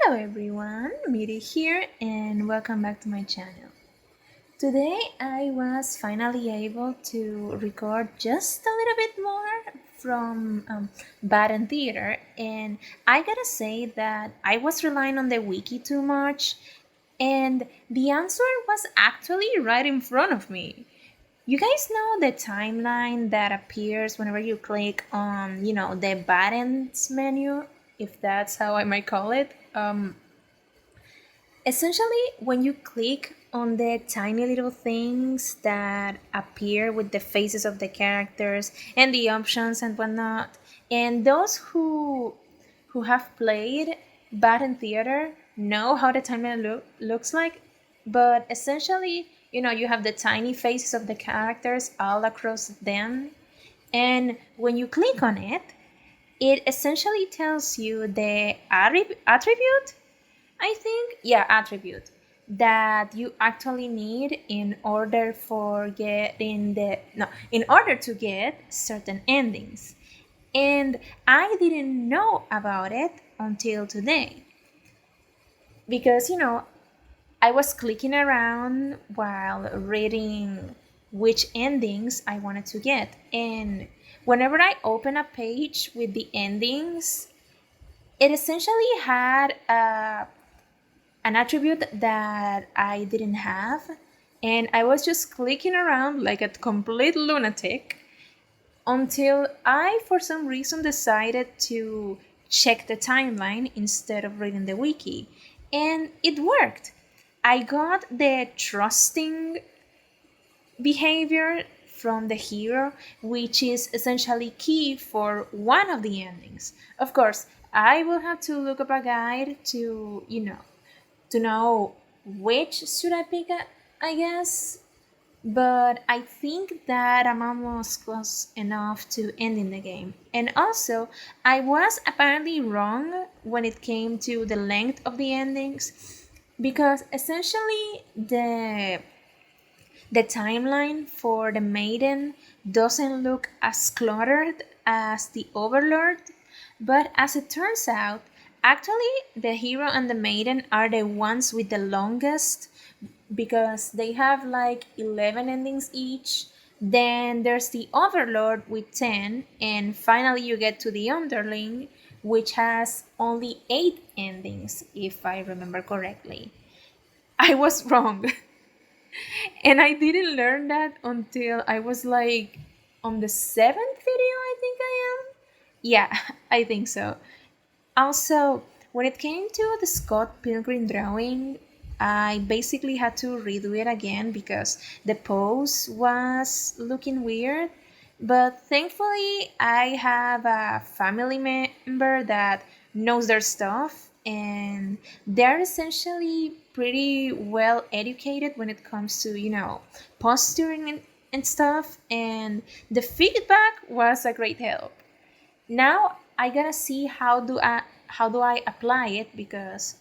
Hello everyone, Miri here and welcome back to my channel. Today I was finally able to record just a little bit more from Bad Theater, and I gotta say that I was relying on the wiki too much, and the answer was actually right in front of me. You guys know the timeline that appears whenever you click on, the buttons menu, if that's how I might call it. Essentially, when you click on the tiny little things that appear with the faces of the characters and the options and whatnot, and those who have played Bad in Theater know how the timeline looks like. But essentially, you have the tiny faces of the characters all across them, and when you click on it, it essentially tells you the attribute, I think, yeah, attribute that you actually need in order for getting the no in order to get certain endings. And I didn't know about it until today because I was clicking around while reading which endings I wanted to get, and whenever I open a page with the endings, it essentially had an attribute that I didn't have, and I was just clicking around like a complete lunatic until I, for some reason, decided to check the timeline instead of reading the wiki. And it worked. I got the trusting behavior from the hero, which is essentially key for one of the endings. Of course, I will have to look up a guide to know which should I pick, I guess. But I think that I'm almost close enough to ending the game. And also, I was apparently wrong when it came to the length of the endings, because essentially the timeline for the maiden doesn't look as cluttered as the overlord, but as it turns out, actually the hero and the maiden are the ones with the longest, because they have like 11 endings each. Then there's the overlord with 10, and finally you get to the underling, which has only 8 endings, if I remember correctly. I was wrong. And I didn't learn that until I was like on the seventh video, I think I am. Yeah, I think so. Also, when it came to the Scott Pilgrim drawing, I basically had to redo it again because the pose was looking weird. But thankfully, I have a family member that knows their stuff, and they're essentially pretty well educated when it comes to, posturing and stuff. And the feedback was a great help. Now I gotta see how do I apply it, because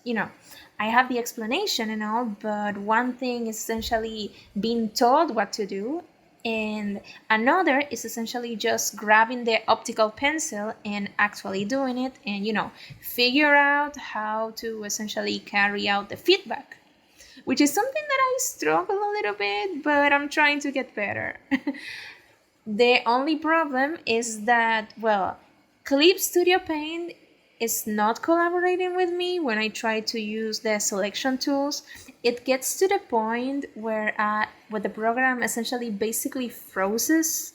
I have the explanation and all, but one thing is essentially being told what to do, and another is essentially just grabbing the optical pencil and actually doing it, and figure out how to essentially carry out the feedback, which is something that I struggle a little bit, but I'm trying to get better. The only problem is that, well, Clip Studio Paint is not collaborating with me when I try to use the selection tools. It gets to the point where the program essentially basically freezes,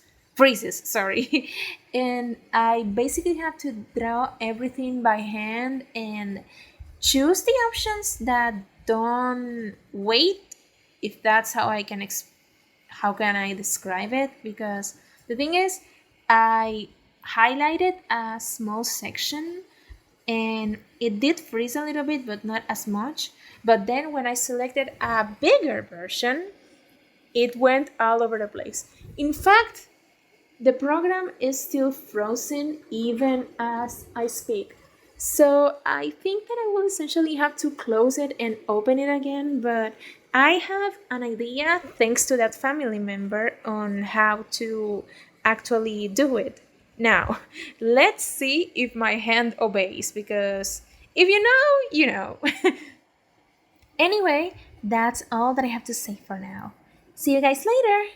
sorry. And I basically have to draw everything by hand and choose the options that don't wait, if that's how can I describe it? Because the thing is, I highlighted a small section and it did freeze a little bit, but not as much. But then when I selected a bigger version, it went all over the place. In fact, the program is still frozen even as I speak. So I think that I will essentially have to close it and open it again, but I have an idea, thanks to that family member, on how to actually do it. Now, let's see if my hand obeys, because If you know, you know. Anyway, that's all that I have to say for now. See you guys later.